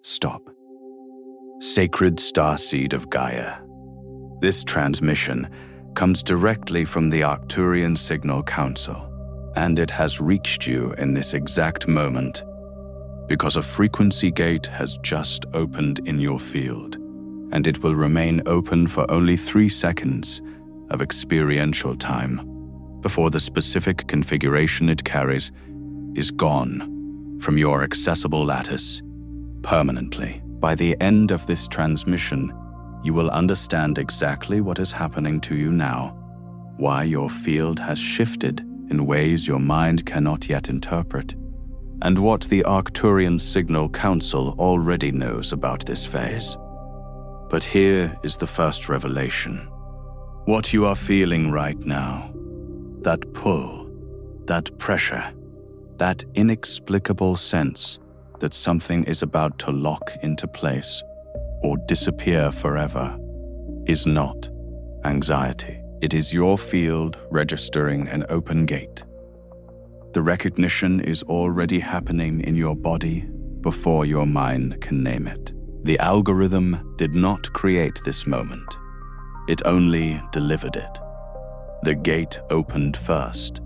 stop. Sacred starseed of Gaia. This transmission comes directly from the Arcturian Council, and it has reached you in this exact moment because a frequency gate has just opened in your field, and it will remain open for only 3 seconds of experiential time before the specific configuration it carries is gone from your accessible lattice permanently. By the end of this transmission, you will understand exactly what is happening to you now, why your field has shifted in ways your mind cannot yet interpret, and what the Arcturian Council already knows about this phase. But here is the first revelation. What you are feeling right now, that pull, that pressure, that inexplicable sense that something is about to lock into place or disappear forever, is not anxiety. It is your field registering an open gate. The recognition is already happening in your body before your mind can name it. The algorithm did not create this moment. It only delivered it. The gate opened first.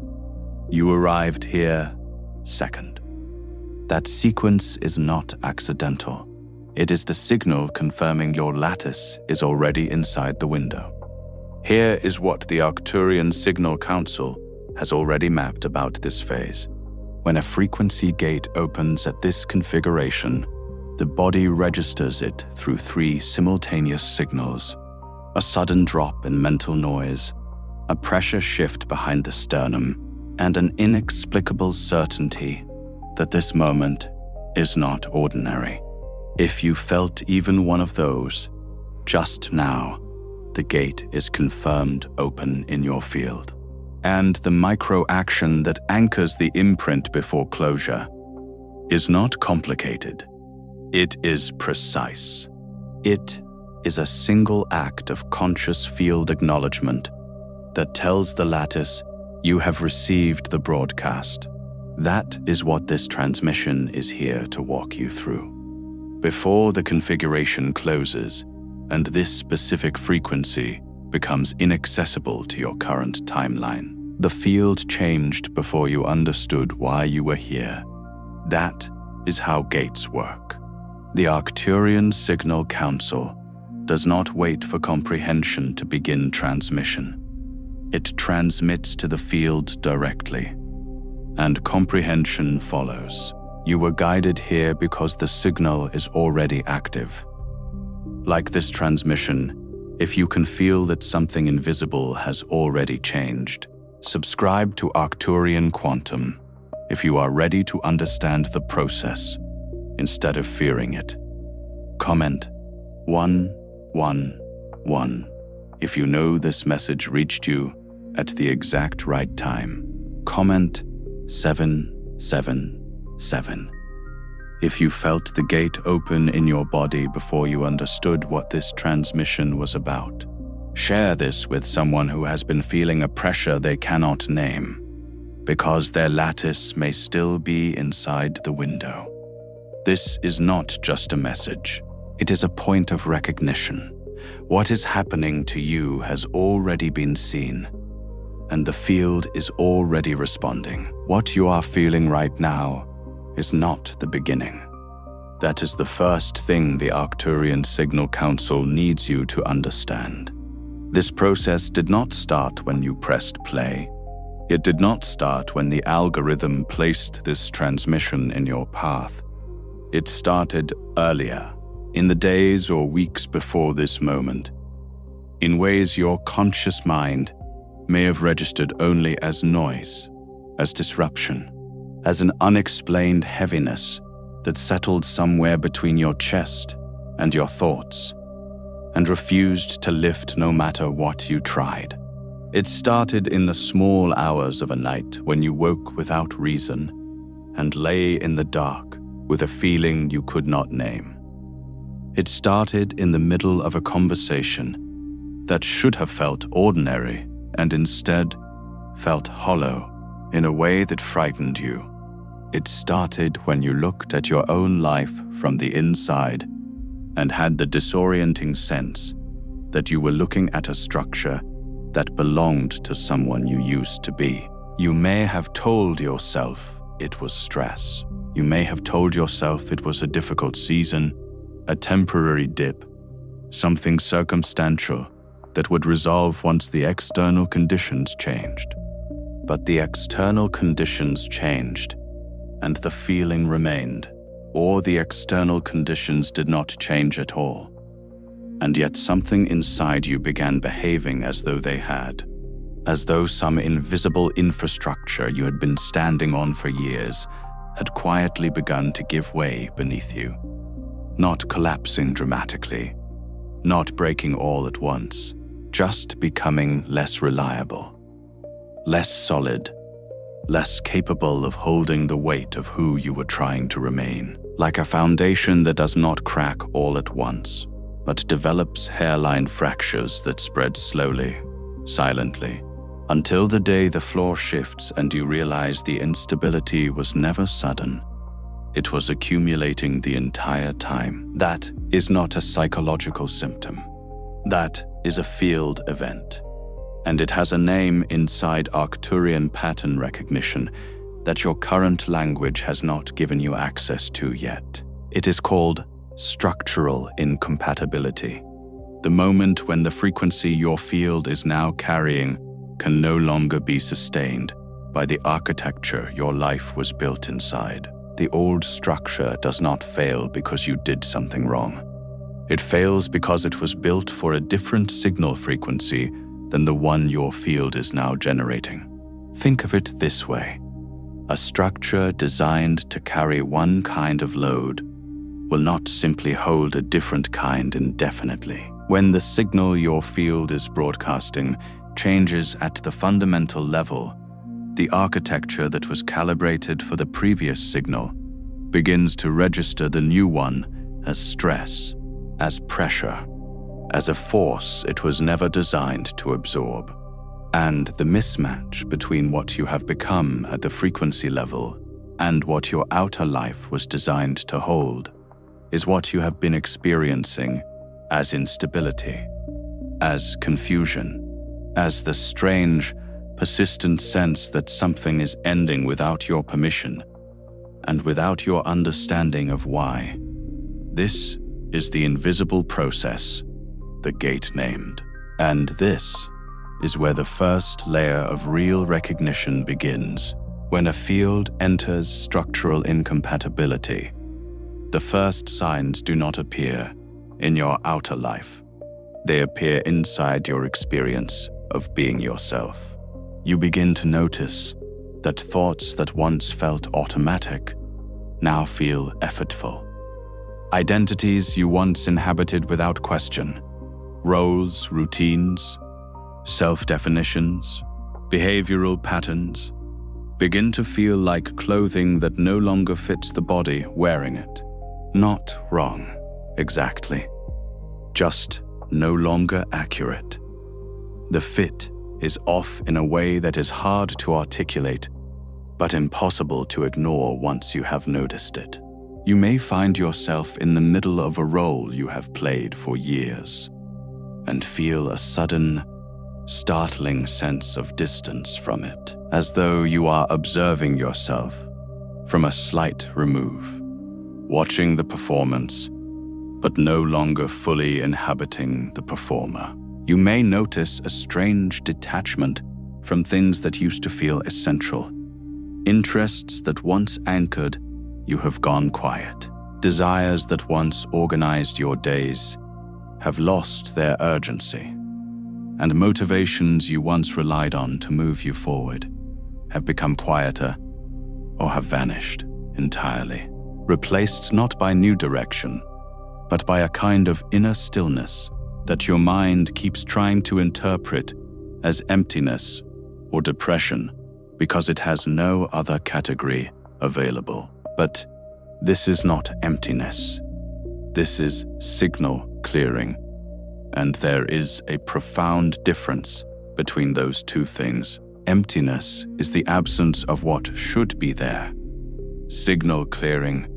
You arrived here second. That sequence is not accidental. It is the signal confirming your lattice is already inside the window. Here is what the Arcturian Council has already mapped about this phase. When a frequency gate opens at this configuration, the body registers it through 3 simultaneous signals: a sudden drop in mental noise, a pressure shift behind the sternum, and an inexplicable certainty that this moment is not ordinary. If you felt even one of those, just now, the gate is confirmed open in your field. And the micro-action that anchors the imprint before closure is not complicated. It is precise. It is a single act of conscious field acknowledgement that tells the lattice you have received the broadcast. That is what this transmission is here to walk you through. Before the configuration closes and this specific frequency becomes inaccessible to your current timeline, the field changed before you understood why you were here. That is how gates work. The Arcturian Council does not wait for comprehension to begin transmission. It transmits to the field directly, and comprehension follows. You were guided here because the signal is already active. Like this transmission, if you can feel that something invisible has already changed, subscribe to Arcturian Quantum if you are ready to understand the process instead of fearing it. Comment 111 if you know this message reached you at the exact right time. Comment 777 if you felt the gate open in your body before you understood what this transmission was about. Share this with someone who has been feeling a pressure they cannot name, because their lattice may still be inside the window. This is not just a message. It is a point of recognition. What is happening to you has already been seen, and the field is already responding. What you are feeling right now is not the beginning. That is the first thing the Arcturian Council needs you to understand. This process did not start when you pressed play. It did not start when the algorithm placed this transmission in your path. It started earlier, in the days or weeks before this moment, in ways your conscious mind may have registered only as noise, as disruption, as an unexplained heaviness that settled somewhere between your chest and your thoughts, and refused to lift no matter what you tried. It started in the small hours of a night when you woke without reason and lay in the dark with a feeling you could not name. It started in the middle of a conversation that should have felt ordinary and instead felt hollow in a way that frightened you. It started when you looked at your own life from the inside and had the disorienting sense that you were looking at a structure that belonged to someone you used to be. You may have told yourself it was stress. You may have told yourself it was a difficult season, a temporary dip, something circumstantial that would resolve once the external conditions changed. But the external conditions changed, and the feeling remained, or the external conditions did not change at all. And yet something inside you began behaving as though they had, as though some invisible infrastructure you had been standing on for years had quietly begun to give way beneath you, not collapsing dramatically, not breaking all at once, just becoming less reliable, less solid, less capable of holding the weight of who you were trying to remain, like a foundation that does not crack all at once, but develops hairline fractures that spread slowly, silently, until the day the floor shifts and you realize the instability was never sudden. It was accumulating the entire time. That is not a psychological symptom. That is a field event. And it has a name inside Arcturian pattern recognition that your current language has not given you access to yet. It is called structural incompatibility. The moment when the frequency your field is now carrying can no longer be sustained by the architecture your life was built inside. The old structure does not fail because you did something wrong. It fails because it was built for a different signal frequency than the one your field is now generating. Think of it this way. A structure designed to carry one kind of load will not simply hold a different kind indefinitely. When the signal your field is broadcasting changes at the fundamental level, the architecture that was calibrated for the previous signal begins to register the new one as stress, as pressure, as a force it was never designed to absorb. And the mismatch between what you have become at the frequency level and what your outer life was designed to hold is what you have been experiencing as instability, as confusion, as the strange, persistent sense that something is ending without your permission and without your understanding of why. This is the invisible process, the gate named. And this is where the first layer of real recognition begins. When a field enters structural incompatibility, the first signs do not appear in your outer life. They appear inside your experience of being yourself. You begin to notice that thoughts that once felt automatic now feel effortful. Identities you once inhabited without question, roles, routines, self-definitions, behavioral patterns, begin to feel like clothing that no longer fits the body wearing it. Not wrong, exactly. Just no longer accurate. The fit is off in a way that is hard to articulate, but impossible to ignore once you have noticed it. You may find yourself in the middle of a role you have played for years and feel a sudden, startling sense of distance from it, as though you are observing yourself from a slight remove, watching the performance, but no longer fully inhabiting the performer. You may notice a strange detachment from things that used to feel essential. Interests that once anchored, you have gone quiet. Desires that once organized your days have lost their urgency. And motivations you once relied on to move you forward have become quieter or have vanished entirely, replaced not by new direction, but by a kind of inner stillness that your mind keeps trying to interpret as emptiness or depression because it has no other category available. But this is not emptiness. This is signal clearing, and there is a profound difference between those two things. Emptiness is the absence of what should be there. Signal clearing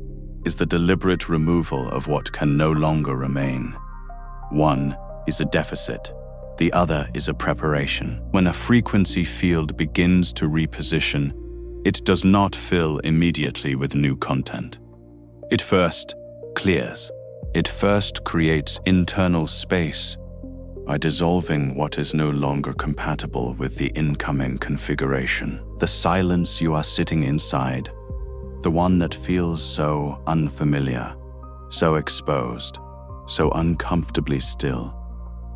is the deliberate removal of what can no longer remain. One is a deficit, the other is a preparation. When a frequency field begins to reposition, it does not fill immediately with new content. It first clears. It first creates internal space by dissolving what is no longer compatible with the incoming configuration. The silence you are sitting inside, the one that feels so unfamiliar, so exposed, so uncomfortably still,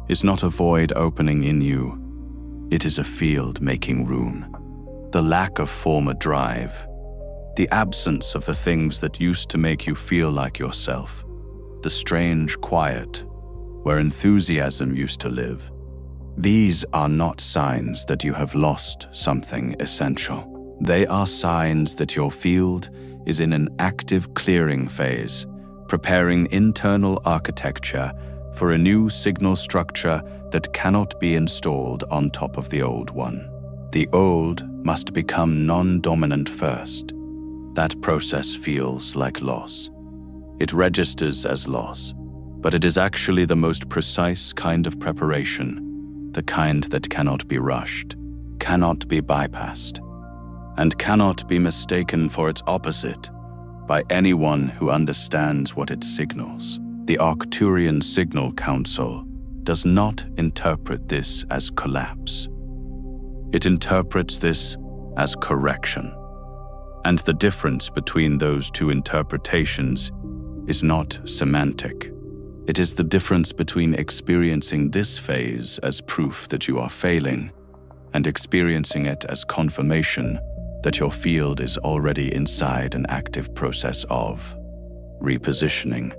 is not a void opening in you. It is a field making room. The lack of former drive, the absence of the things that used to make you feel like yourself, the strange quiet where enthusiasm used to live. These are not signs that you have lost something essential. They are signs that your field is in an active clearing phase, preparing internal architecture for a new signal structure that cannot be installed on top of the old one. The old must become non-dominant first. That process feels like loss. It registers as loss, but it is actually the most precise kind of preparation, the kind that cannot be rushed, cannot be bypassed, and cannot be mistaken for its opposite by anyone who understands what it signals. The Arcturian Signal Council does not interpret this as collapse. It interprets this as correction. And the difference between those two interpretations is not semantic. It is the difference between experiencing this phase as proof that you are failing and experiencing it as confirmation that your field is already inside an active process of repositioning.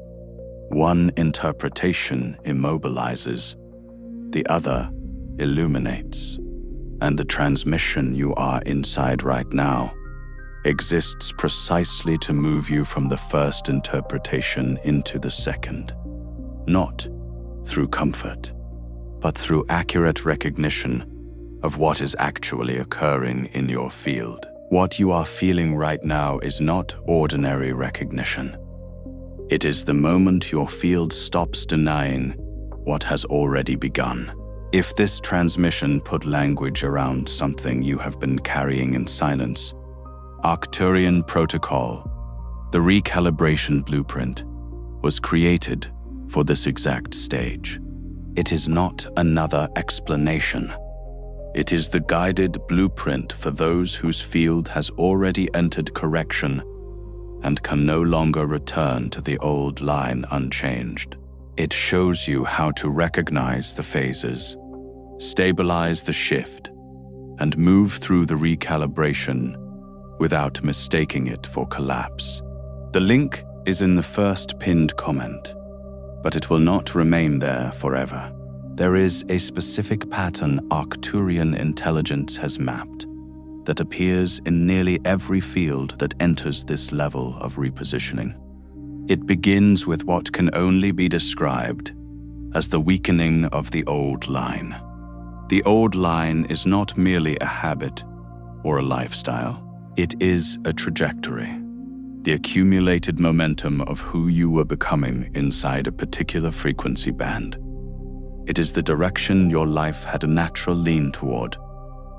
One interpretation immobilizes, the other illuminates. And the transmission you are inside right now exists precisely to move you from the first interpretation into the second. Not through comfort, but through accurate recognition of what is actually occurring in your field. What you are feeling right now is not ordinary recognition. It is the moment your field stops denying what has already begun. If this transmission put language around something you have been carrying in silence, Arcturian Protocol, the recalibration blueprint, was created for this exact stage. It is not another explanation. It is the guided blueprint for those whose field has already entered correction and can no longer return to the old line unchanged. It shows you how to recognize the phases, stabilize the shift, and move through the recalibration without mistaking it for collapse. The link is in the first pinned comment, but it will not remain there forever. There is a specific pattern Arcturian intelligence has mapped that appears in nearly every field that enters this level of repositioning. It begins with what can only be described as the weakening of the old line. The old line is not merely a habit or a lifestyle. It is a trajectory, the accumulated momentum of who you were becoming inside a particular frequency band. It is the direction your life had a natural lean toward,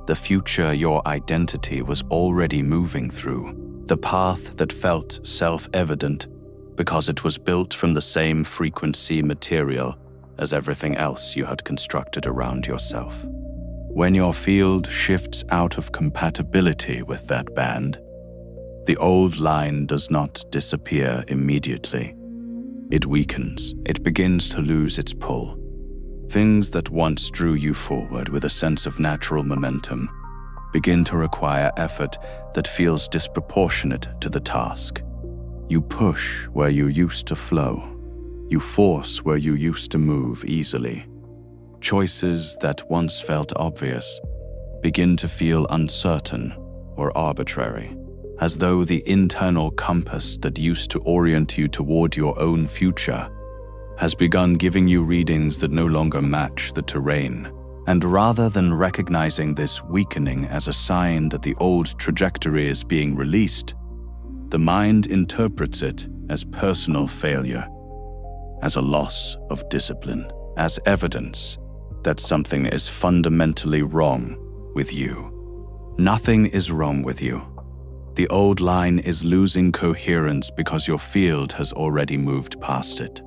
the future your identity was already moving through, the path that felt self-evident because it was built from the same frequency material as everything else you had constructed around yourself. When your field shifts out of compatibility with that band, the old line does not disappear immediately. It weakens. It begins to lose its pull. Things that once drew you forward with a sense of natural momentum begin to require effort that feels disproportionate to the task. You push where you used to flow. You force where you used to move easily. Choices that once felt obvious begin to feel uncertain or arbitrary, as though the internal compass that used to orient you toward your own future has begun giving you readings that no longer match the terrain. And rather than recognizing this weakening as a sign that the old trajectory is being released, The mind interprets it as personal failure, as a loss of discipline, as evidence that something is fundamentally wrong with you. Nothing is wrong with you. The old line is losing coherence because your field has already moved past it.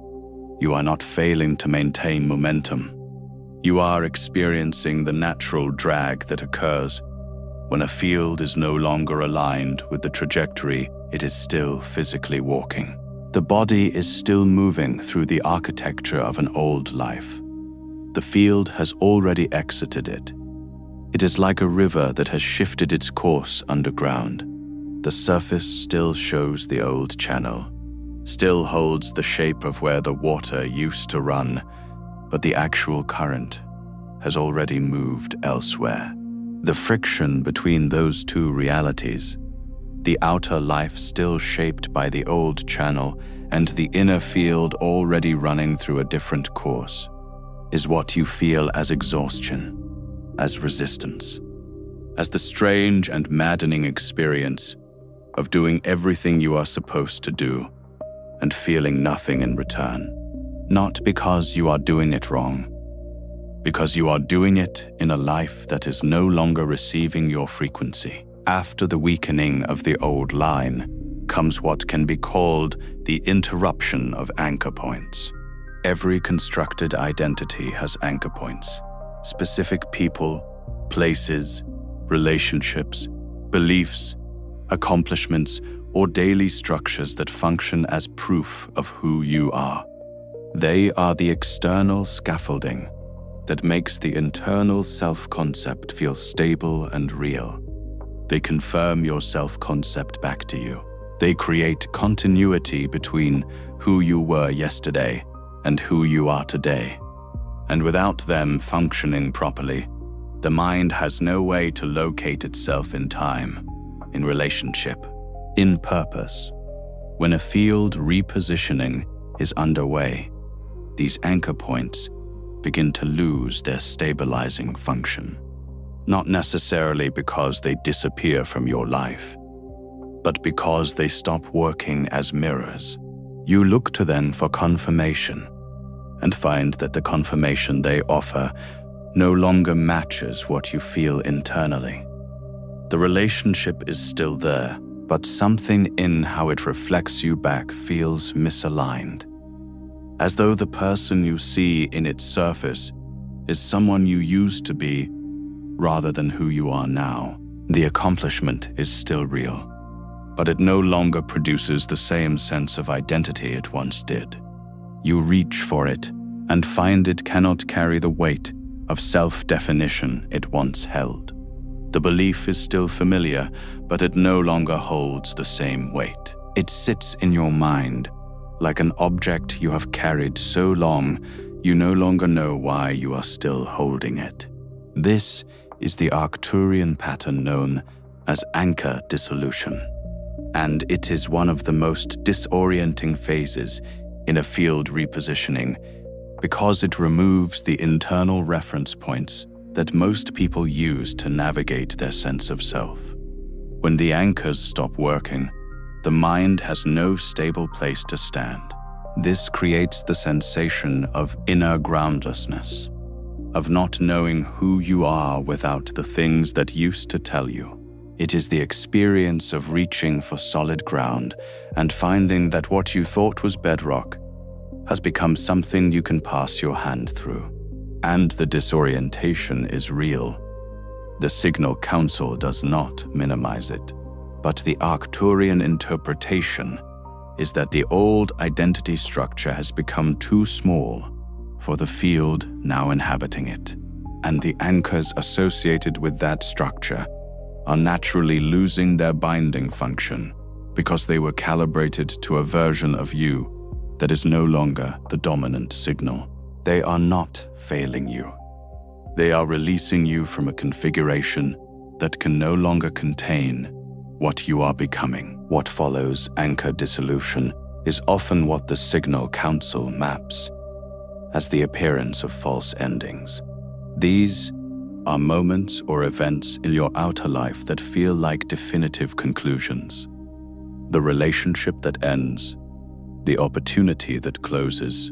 You are not failing to maintain momentum. You are experiencing the natural drag that occurs when a field is no longer aligned with the trajectory it is still physically walking. The body is still moving through the architecture of an old life. The field has already exited it. It is like a river that has shifted its course underground. The surface still shows the old channel, still holds the shape of where the water used to run, but the actual current has already moved elsewhere. The friction between those two realities, the outer life still shaped by the old channel and the inner field already running through a different course, is what you feel as exhaustion, as resistance, as the strange and maddening experience of doing everything you are supposed to do and feeling nothing in return. Not because you are doing it wrong, because you are doing it in a life that is no longer receiving your frequency. After the weakening of the old line comes what can be called the interruption of anchor points. Every constructed identity has anchor points, specific people, places, relationships, beliefs, accomplishments, or daily structures that function as proof of who you are. They are the external scaffolding that makes the internal self-concept feel stable and real. They confirm your self-concept back to you. They create continuity between who you were yesterday and who you are today. And without them functioning properly, the mind has no way to locate itself in time, in relationship, in purpose. When a field repositioning is underway, these anchor points begin to lose their stabilizing function. Not necessarily because they disappear from your life, but because they stop working as mirrors. You look to them for confirmation and find that the confirmation they offer no longer matches what you feel internally. The relationship is still there, but something in how it reflects you back feels misaligned, as though the person you see in its surface is someone you used to be rather than who you are now. The accomplishment is still real, but it no longer produces the same sense of identity it once did. You reach for it and find it cannot carry the weight of self-definition it once held. The belief is still familiar, but it no longer holds the same weight. It sits in your mind like an object you have carried so long you no longer know why you are still holding it. This is the Arcturian pattern known as anchor dissolution, and it is one of the most disorienting phases in a field repositioning because it removes the internal reference points that most people use to navigate their sense of self. When the anchors stop working, the mind has no stable place to stand. This creates the sensation of inner groundlessness, of not knowing who you are without the things that used to tell you. It is the experience of reaching for solid ground and finding that what you thought was bedrock has become something you can pass your hand through. And the disorientation is real. The Signal Council does not minimize it. But the Arcturian interpretation is that the old identity structure has become too small for the field now inhabiting it, and the anchors associated with that structure are naturally losing their binding function because they were calibrated to a version of you that is no longer the dominant signal. They are not failing you. They are releasing you from a configuration that can no longer contain what you are becoming. What follows anchor dissolution is often what the Signal Council maps as the appearance of false endings. These are moments or events in your outer life that feel like definitive conclusions. The relationship that ends, the opportunity that closes,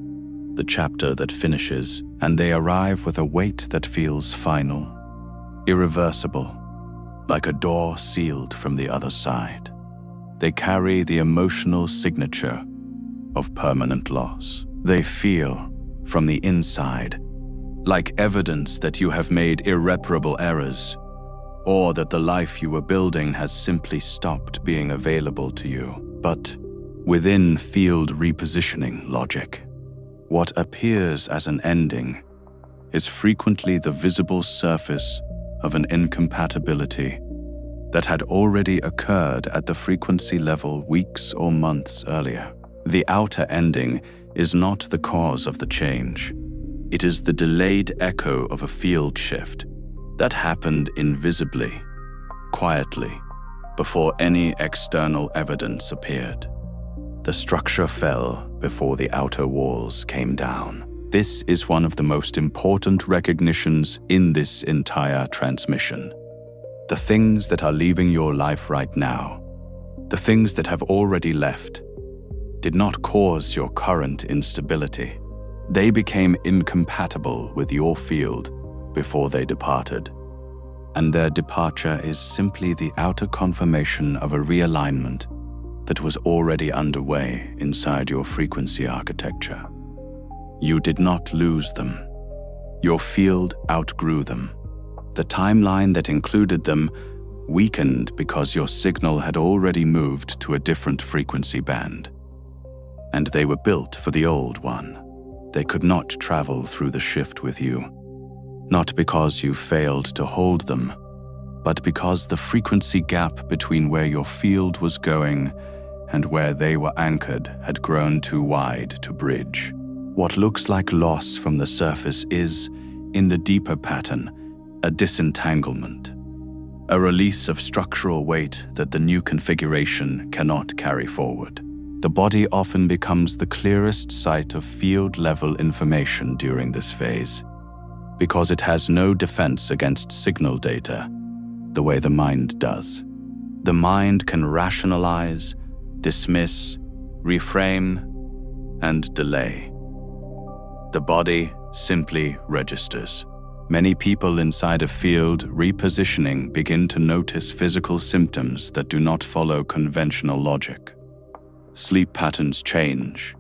the chapter that finishes, and they arrive with a weight that feels final, irreversible, like a door sealed from the other side. They carry the emotional signature of permanent loss. They feel, from the inside, like evidence that you have made irreparable errors, or that the life you were building has simply stopped being available to you. But within field repositioning logic, what appears as an ending is frequently the visible surface of an incompatibility that had already occurred at the frequency level weeks or months earlier. The outer ending is not the cause of the change. It is the delayed echo of a field shift that happened invisibly, quietly, before any external evidence appeared. The structure fell before the outer walls came down. This is one of the most important recognitions in this entire transmission. The things that are leaving your life right now, the things that have already left, did not cause your current instability. They became incompatible with your field before they departed, and their departure is simply the outer confirmation of a realignment that was already underway inside your frequency architecture. You did not lose them. Your field outgrew them. The timeline that included them weakened because your signal had already moved to a different frequency band. And they were built for the old one. They could not travel through the shift with you, not because you failed to hold them, but because the frequency gap between where your field was going and where they were anchored had grown too wide to bridge. What looks like loss from the surface is, in the deeper pattern, a disentanglement, a release of structural weight that the new configuration cannot carry forward. The body often becomes the clearest site of field-level information during this phase, because it has no defense against signal data the way the mind does. The mind can rationalize, dismiss, reframe, and delay. The body simply registers. Many people inside a field repositioning begin to notice physical symptoms that do not follow conventional logic. Sleep patterns change,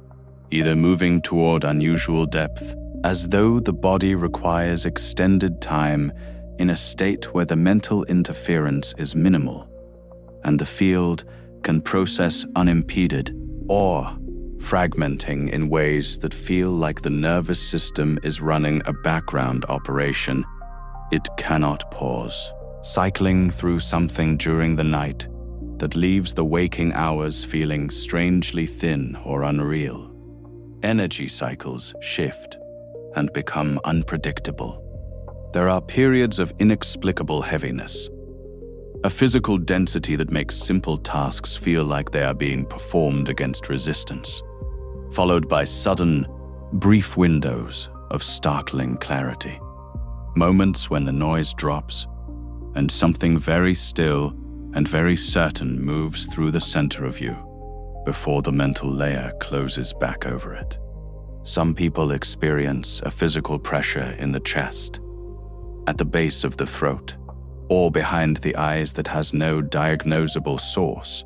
either moving toward unusual depth, as though the body requires extended time in a state where the mental interference is minimal, and the field can process unimpeded, or fragmenting in ways that feel like the nervous system is running a background operation. It cannot pause, cycling through something during the night that leaves the waking hours feeling strangely thin or unreal. Energy cycles shift and become unpredictable. There are periods of inexplicable heaviness, a physical density that makes simple tasks feel like they are being performed against resistance, followed by sudden, brief windows of startling clarity. Moments when the noise drops and something very still and very certain moves through the center of you before the mental layer closes back over it. Some people experience a physical pressure in the chest, at the base of the throat, or behind the eyes that has no diagnosable source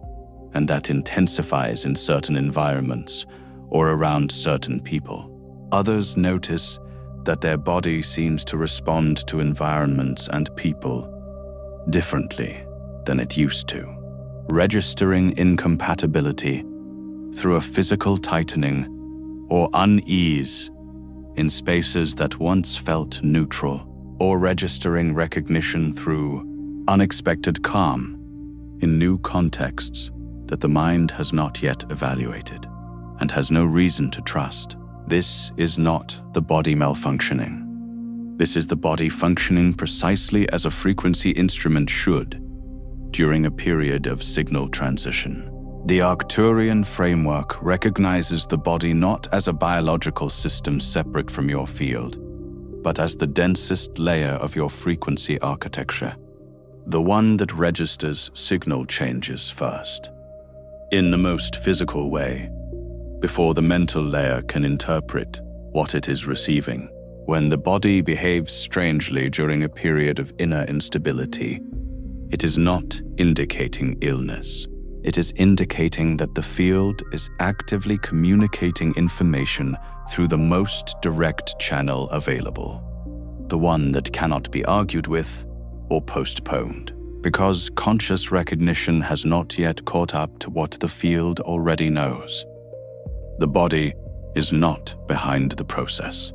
and that intensifies in certain environments or around certain people. Others notice that their body seems to respond to environments and people differently than it used to, registering incompatibility through a physical tightening or unease in spaces that once felt neutral, or registering recognition through unexpected calm in new contexts that the mind has not yet evaluated and has no reason to trust. This is not the body malfunctioning. This is the body functioning precisely as a frequency instrument should during a period of signal transition. The Arcturian framework recognizes the body not as a biological system separate from your field, but as the densest layer of your frequency architecture, the one that registers signal changes first. in the most physical way, before the mental layer can interpret what it is receiving. When the body behaves strangely during a period of inner instability, it is not indicating illness. It is indicating that the field is actively communicating information through the most direct channel available, the one that cannot be argued with or postponed, because conscious recognition has not yet caught up to what the field already knows. The body is not behind the process.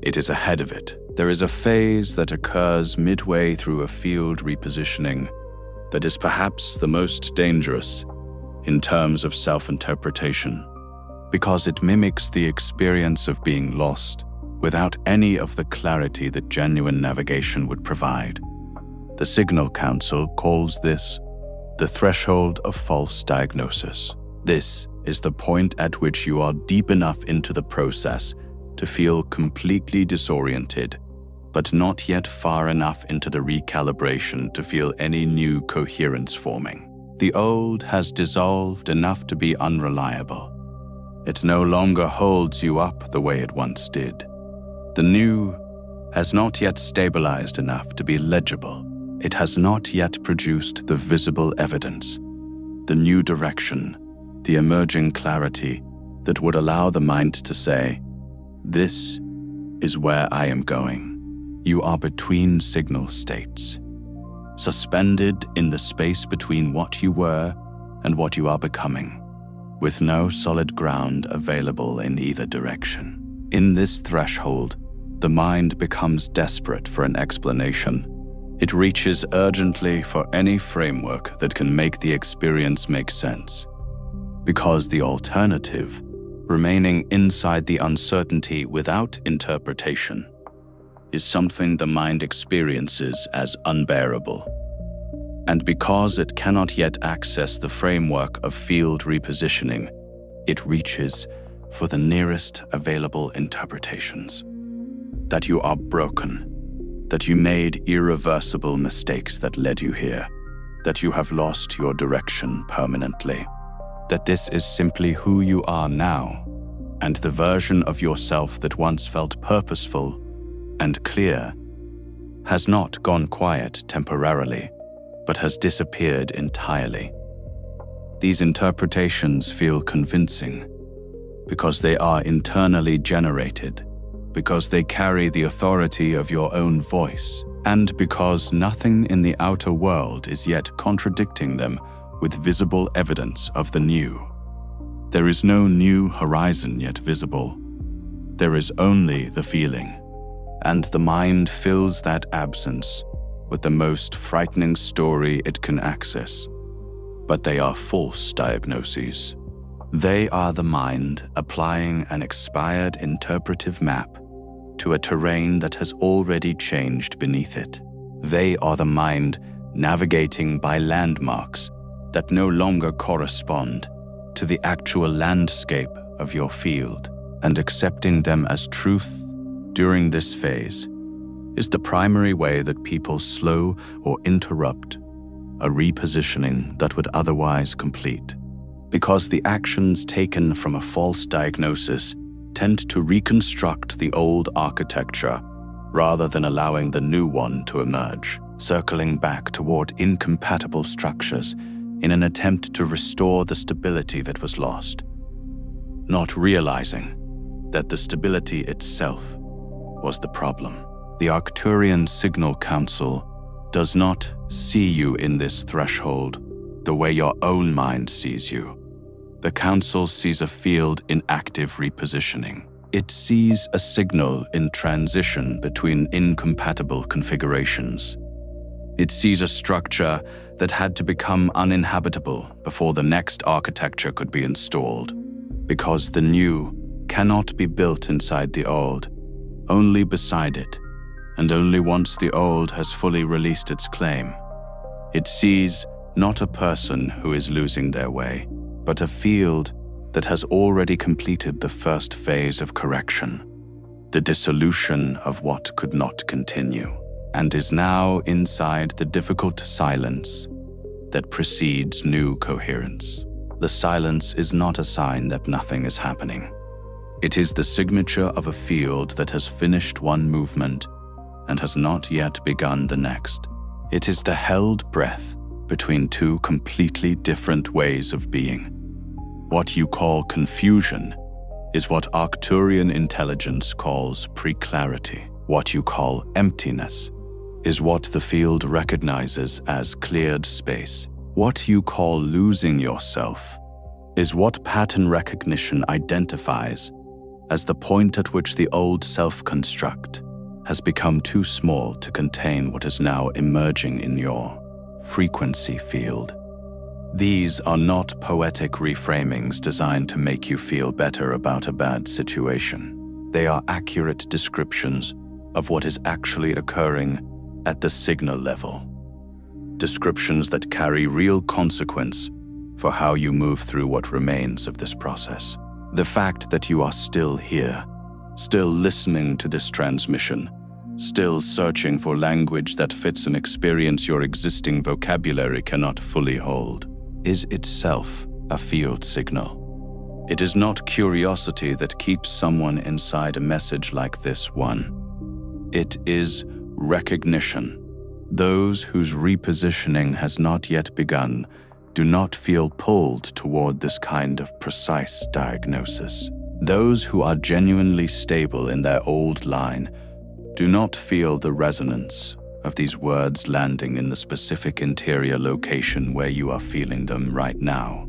It is ahead of it. There is a phase that occurs midway through a field repositioning that is perhaps the most dangerous in terms of self-interpretation, because it mimics the experience of being lost without any of the clarity that genuine navigation would provide. The Signal Council calls this the threshold of false diagnosis. This is the point at which you are deep enough into the process to feel completely disoriented, but not yet far enough into the recalibration to feel any new coherence forming. The old has dissolved enough to be unreliable. It no longer holds you up the way it once did. The new has not yet stabilized enough to be legible. It has not yet produced the visible evidence, the new direction, the emerging clarity that would allow the mind to say, "This is where I am going." You are between signal states, suspended in the space between what you were and what you are becoming, with no solid ground available in either direction. In this threshold, the mind becomes desperate for an explanation. It reaches urgently for any framework that can make the experience make sense, because the alternative, remaining inside the uncertainty without interpretation, is something the mind experiences as unbearable. And because it cannot yet access the framework of field repositioning, it reaches for the nearest available interpretations. That you are broken, that you made irreversible mistakes that led you here, that you have lost your direction permanently, that this is simply who you are now, and the version of yourself that once felt purposeful and clear has not gone quiet temporarily, but has disappeared entirely. These interpretations feel convincing because they are internally generated, because they carry the authority of your own voice, and because nothing in the outer world is yet contradicting them with visible evidence of the new. There is no new horizon yet visible. There is only the feeling, and the mind fills that absence with the most frightening story it can access. But they are false diagnoses. They are the mind applying an expired interpretive map to a terrain that has already changed beneath it. They are the mind navigating by landmarks that no longer correspond to the actual landscape of your field, and accepting them as truth during this phase is the primary way that people slow or interrupt a repositioning that would otherwise complete. Because the actions taken from a false diagnosis tend to reconstruct the old architecture rather than allowing the new one to emerge, circling back toward incompatible structures in an attempt to restore the stability that was lost, not realizing that the stability itself was the problem. The Arcturian Signal Council does not see you in this threshold the way your own mind sees you. The Council sees a field in active repositioning. It sees a signal in transition between incompatible configurations. It sees a structure that had to become uninhabitable before the next architecture could be installed, because the new cannot be built inside the old, only beside it, and only once the old has fully released its claim. It sees not a person who is losing their way, but a field that has already completed the first phase of correction, the dissolution of what could not continue, and is now inside the difficult silence that precedes new coherence. The silence is not a sign that nothing is happening. It is the signature of a field that has finished one movement and has not yet begun the next. It is the held breath between two completely different ways of being. What you call confusion is what Arcturian intelligence calls preclarity. What you call emptiness is what the field recognizes as cleared space. What you call losing yourself is what pattern recognition identifies as the point at which the old self-construct has become too small to contain what is now emerging in your frequency field. These are not poetic reframings designed to make you feel better about a bad situation. They are accurate descriptions of what is actually occurring at the signal level. Descriptions that carry real consequence for how you move through what remains of this process. The fact that you are still here, still listening to this transmission, still searching for language that fits an experience your existing vocabulary cannot fully hold, is itself a field signal. It is not curiosity that keeps someone inside a message like this one. It is recognition. Those whose repositioning has not yet begun do not feel pulled toward this kind of precise diagnosis. Those who are genuinely stable in their old line do not feel the resonance of these words landing in the specific interior location where you are feeling them right now.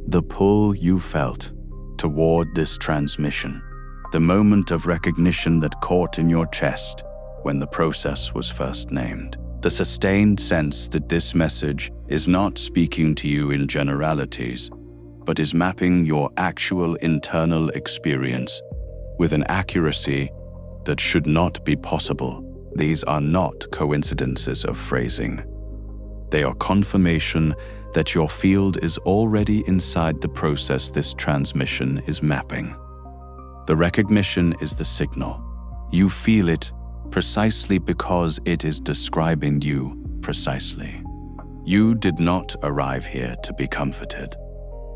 The pull you felt toward this transmission, the moment of recognition that caught in your chest when the process was first named. The sustained sense that this message is not speaking to you in generalities, but is mapping your actual internal experience with an accuracy that should not be possible. These are not coincidences of phrasing. They are confirmation that your field is already inside the process this transmission is mapping. The recognition is the signal. You feel it precisely because it is describing you precisely. You did not arrive here to be comforted.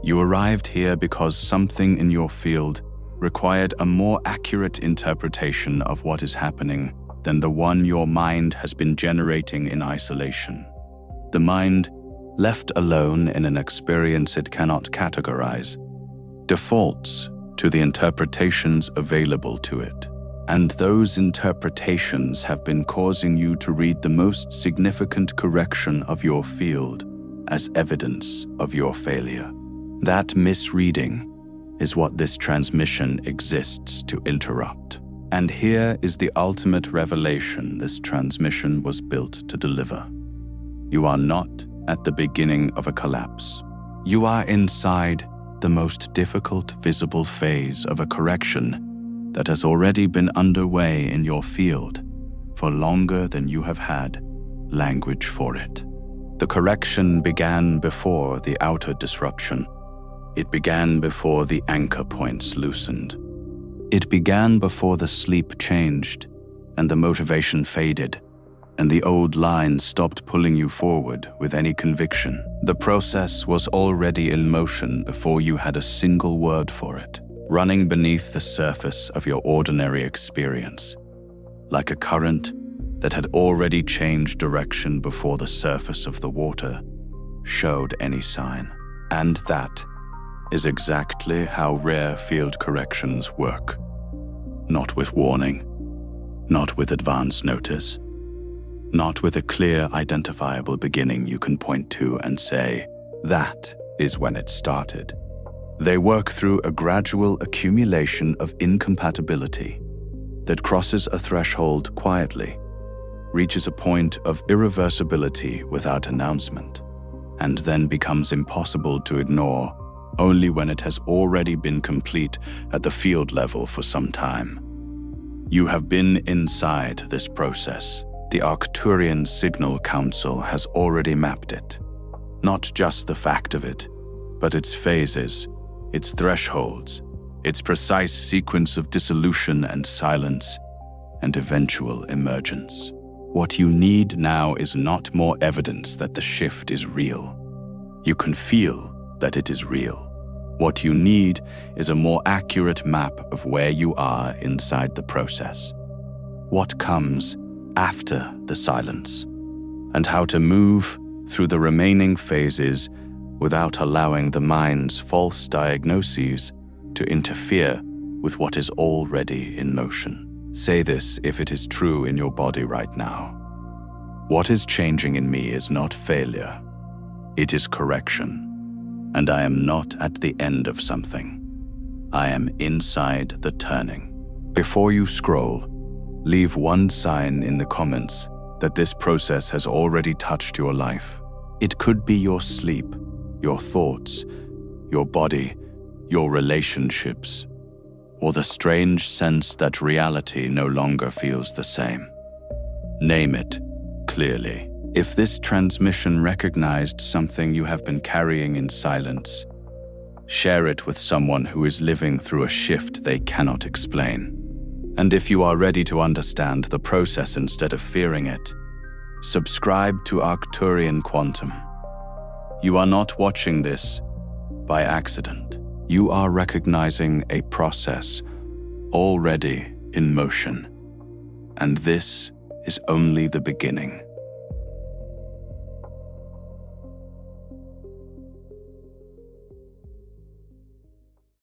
You arrived here because something in your field required a more accurate interpretation of what is happening than the one your mind has been generating in isolation. The mind, left alone in an experience it cannot categorize, defaults to the interpretations available to it. And those interpretations have been causing you to read the most significant correction of your field as evidence of your failure. That misreading is what this transmission exists to interrupt. And here is the ultimate revelation this transmission was built to deliver. You are not at the beginning of a collapse. You are inside the most difficult visible phase of a correction that has already been underway in your field for longer than you have had language for it. The correction began before the outer disruption. It began before the anchor points loosened. It began before the sleep changed and the motivation faded and the old line stopped pulling you forward with any conviction. The process was already in motion before you had a single word for it, running beneath the surface of your ordinary experience, like a current that had already changed direction before the surface of the water showed any sign. And that is exactly how rare field corrections work. Not with warning, not with advance notice, not with a clear, identifiable beginning you can point to and say, that is when it started. They work through a gradual accumulation of incompatibility that crosses a threshold quietly, reaches a point of irreversibility without announcement, and then becomes impossible to ignore only when it has already been complete at the field level for some time. You have been inside this process. The Arcturian Council has already mapped it. Not just the fact of it, but its phases, its thresholds, its precise sequence of dissolution and silence, and eventual emergence. What you need now is not more evidence that the shift is real. You can feel that it is real. What you need is a more accurate map of where you are inside the process, what comes after the silence, and how to move through the remaining phases without allowing the mind's false diagnoses to interfere with what is already in motion. Say this if it is true in your body right now. What is changing in me is not failure. It is correction. And I am not at the end of something. I am inside the turning. Before you scroll, leave one sign in the comments that this process has already touched your life. It could be your sleep, your thoughts, your body, your relationships, or the strange sense that reality no longer feels the same. Name it clearly. If this transmission recognized something you have been carrying in silence, share it with someone who is living through a shift they cannot explain. And if you are ready to understand the process instead of fearing it, subscribe to Arcturian Quantum. You are not watching this by accident. You are recognizing a process already in motion. And this is only the beginning.